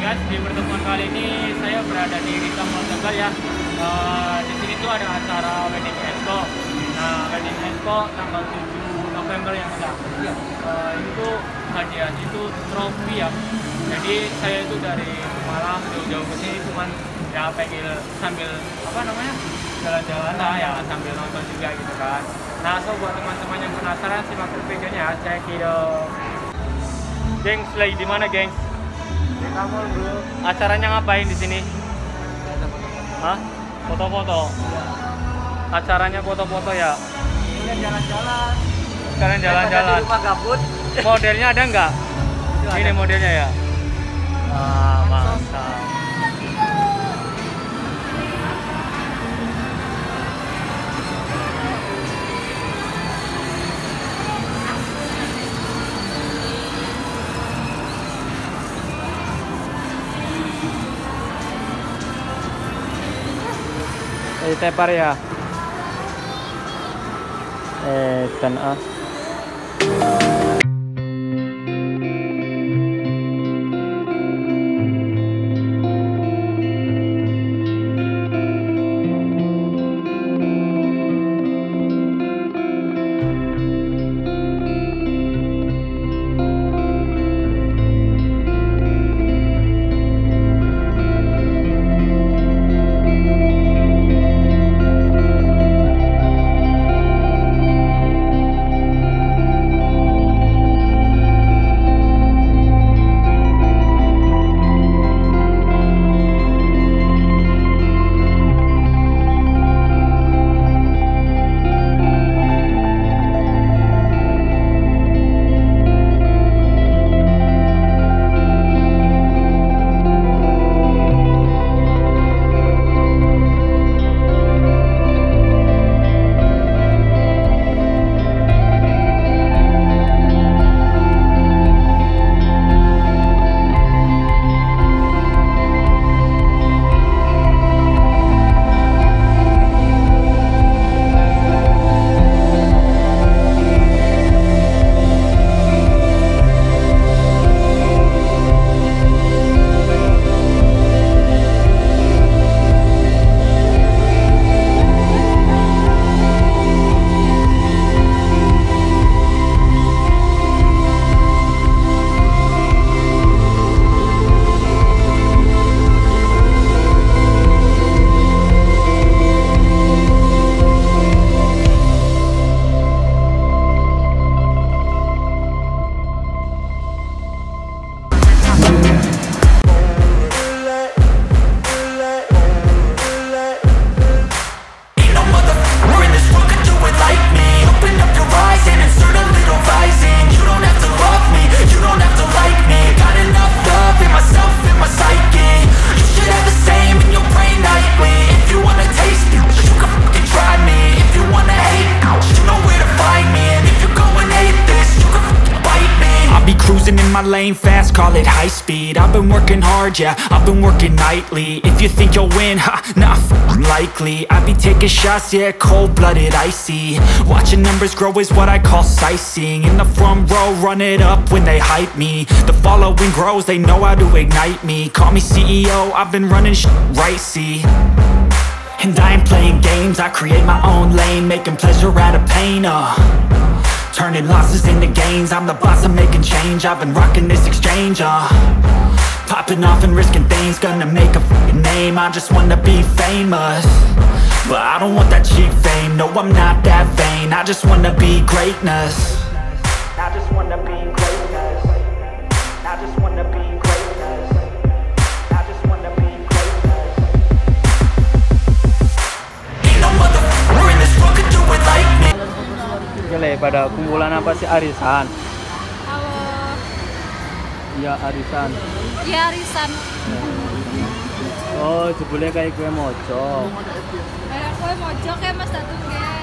guys, di pertemuan kali ini saya berada di Ritta Tegal ya. Di sini tuh ada acara wedding expo. Nah, wedding expo tanggal 7 November yang akan. Itu hadiah itu trofi ya. Jadi saya itu dari Malang jauh-jauh ke sini cuman ya pengen sambil apa namanya jalan-jalan lah ya, sambil nonton juga gitu kan. Nah, so buat teman-teman yang penasaran simak videonya, cek video. Gengs, lagi di mana, gengs? Di kamar, bro. Acaranya ngapain di sini? Hah? Foto-foto. Acaranya foto-foto ya? Ini jalan-jalan. Sekarang jalan-jalan. Di rumah gabut. Modelnya ada nggak? Ini modelnya ya? Wah, mantap. Tepar ya. Dan lane fast, call it high speed. I've been working hard, yeah, I've been working nightly. If you think you'll win, ha, nah, likely. I be taking shots, yeah, cold-blooded, icy. Watching numbers grow is what I call sightseeing. In the front row, run it up when they hype me. The following grows, they know how to ignite me. Call me CEO, I've been running right, see. And I ain't playing games, I create my own lane, making pleasure out of pain, turning losses into gains. I'm the boss, I'm making change. I've been rocking this exchange, popping off and risking things. Gonna make a f***ing name. I just wanna be famous, but I don't want that cheap fame. No, I'm not that vain. I just wanna be greatness. I just wanna be greatness. I just wanna be greatness. I just wanna be greatness. Ain't no motherfucker in this world could do it like me. Gile, pada kumpulan apa sih, arisan? Halo. Iya, arisan. Iya, arisan. Oh, jebule kayak kue moco. Kayak kue mojo kayak Mas Datung, guys.